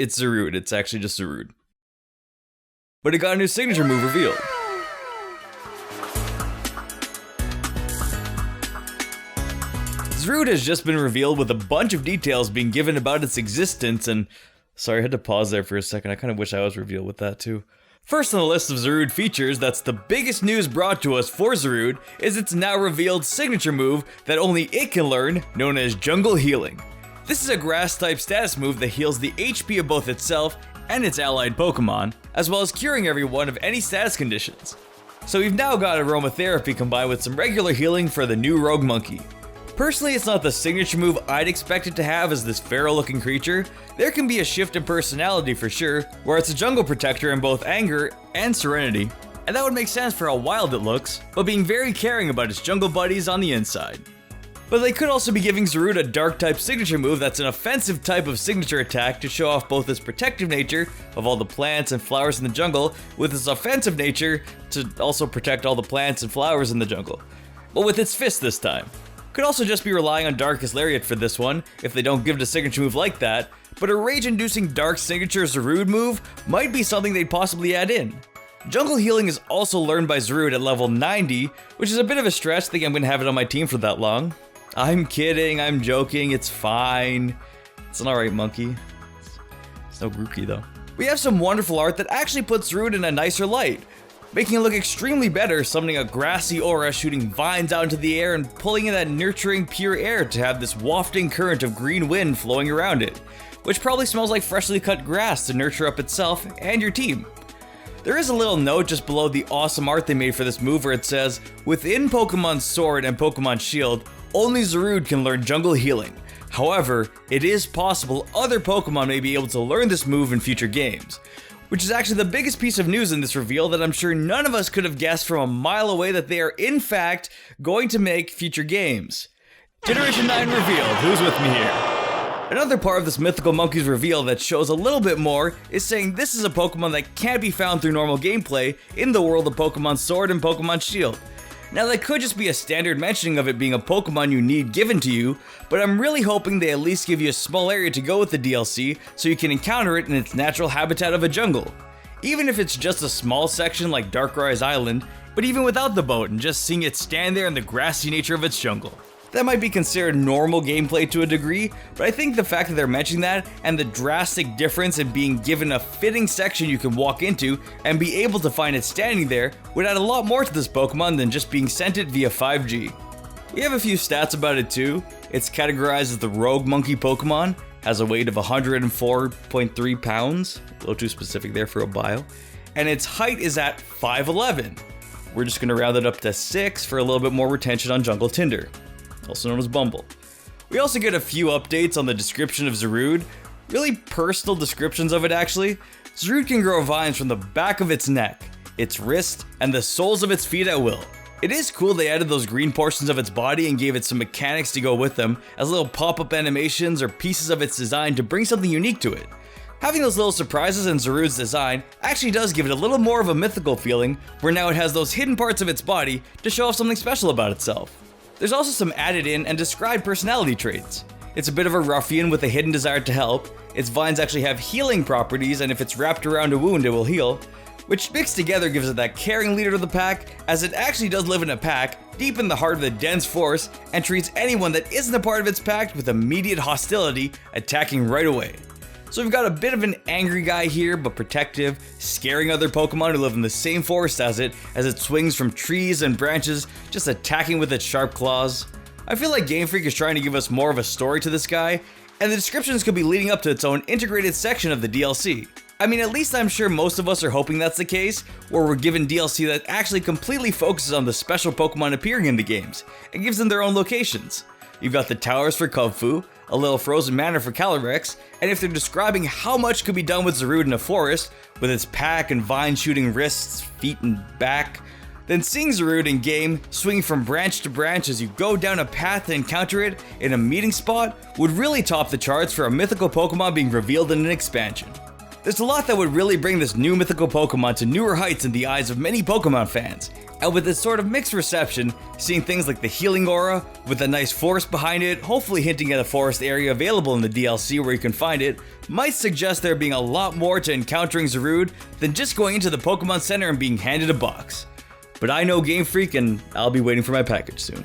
it's Zarude. It's actually just Zarude. But it got a new signature move revealed. Zarude has just been revealed with a bunch of details being given about its existence, and sorry, I had to pause there for a second. I kind of wish I was revealed with that too. First on the list of Zarude features that's the biggest news brought to us for Zarude is its now revealed signature move that only it can learn, known as Jungle Healing. This is a grass type status move that heals the HP of both itself and its allied Pokemon, as well as curing everyone of any status conditions. So we've now got aromatherapy combined with some regular healing for the new Rogue Monkey. Personally, it's not the signature move I'd expect it to have as this feral looking creature. There can be a shift in personality for sure, where it's a jungle protector in both anger and serenity, and that would make sense for how wild it looks, but being very caring about its jungle buddies on the inside. But they could also be giving Zarude a dark type signature move that's an offensive type of signature attack to show off both its protective nature of all the plants and flowers in the jungle, with its offensive nature to also protect all the plants and flowers in the jungle, but with its fist this time. Could also just be relying on Darkest Lariat for this one, if they don't give it a signature move like that, but a rage-inducing dark signature Zarude move might be something they'd possibly add in. Jungle Healing is also learned by Zarude at level 90, which is a bit of a stretch, thinking I'm going to have it on my team for that long. I'm kidding, I'm joking, it's fine. It's an alright monkey. It's no Grookey though. We have some wonderful art that actually puts Zarude in a nicer light, making it look extremely better, summoning a grassy aura, shooting vines out into the air and pulling in that nurturing pure air to have this wafting current of green wind flowing around it, which probably smells like freshly cut grass to nurture up itself and your team. There is a little note just below the awesome art they made for this move where it says, within Pokemon Sword and Pokemon Shield, only Zarude can learn Jungle Healing. However, it is possible other Pokemon may be able to learn this move in future games, which is actually the biggest piece of news in this reveal that I'm sure none of us could have guessed from a mile away that they are in fact going to make future games. Generation 9 revealed, who's with me here? Another part of this Mythical Monkey's reveal that shows a little bit more is saying this is a Pokemon that can't be found through normal gameplay in the world of Pokemon Sword and Pokemon Shield. Now that could just be a standard mentioning of it being a Pokemon you need given to you, but I'm really hoping they at least give you a small area to go with the DLC so you can encounter it in its natural habitat of a jungle. Even if it's just a small section like Darkrai's Island, but even without the boat and just seeing it stand there in the grassy nature of its jungle. That might be considered normal gameplay to a degree, but I think the fact that they're mentioning that and the drastic difference in being given a fitting section you can walk into and be able to find it standing there would add a lot more to this Pokemon than just being sent it via 5G. We have a few stats about it too. It's categorized as the Rogue Monkey Pokemon, has a weight of 104.3 pounds, a little too specific there for a bio, and its height is at 5'11". We're just going to round it up to 6 for a little bit more retention on Jungle Tinder, also known as Bumble. We also get a few updates on the description of Zarude, really personal descriptions of it actually. Zarude can grow vines from the back of its neck, its wrist, and the soles of its feet at will. It is cool they added those green portions of its body and gave it some mechanics to go with them, as little pop-up animations or pieces of its design to bring something unique to it. Having those little surprises in Zarude's design actually does give it a little more of a mythical feeling, where now it has those hidden parts of its body to show off something special about itself. There's also some added in and described personality traits. It's a bit of a ruffian with a hidden desire to help, its vines actually have healing properties, and if it's wrapped around a wound it will heal, which mixed together gives it that caring leader of the pack, as it actually does live in a pack, deep in the heart of the dense forest, and treats anyone that isn't a part of its pack with immediate hostility, attacking right away. So we've got a bit of an angry guy here, but protective, scaring other Pokemon who live in the same forest as it swings from trees and branches, just attacking with its sharp claws. I feel like Game Freak is trying to give us more of a story to this guy, and the descriptions could be leading up to its own integrated section of the DLC. I mean, at least I'm sure most of us are hoping that's the case, where we're given DLC that actually completely focuses on the special Pokemon appearing in the games, and gives them their own locations. You've got the towers for Kubfu, a little frozen manor for Calyrex, and if they're describing how much could be done with Zarude in a forest, with its pack and vine shooting wrists, feet, and back, then seeing Zarude in game swinging from branch to branch as you go down a path to encounter it in a meeting spot would really top the charts for a mythical Pokemon being revealed in an expansion. There's a lot that would really bring this new mythical Pokemon to newer heights in the eyes of many Pokemon fans. And with this sort of mixed reception, seeing things like the healing aura, with a nice forest behind it, hopefully hinting at a forest area available in the DLC where you can find it, might suggest there being a lot more to encountering Zarude than just going into the Pokemon Center and being handed a box. But I know Game Freak, and I'll be waiting for my package soon.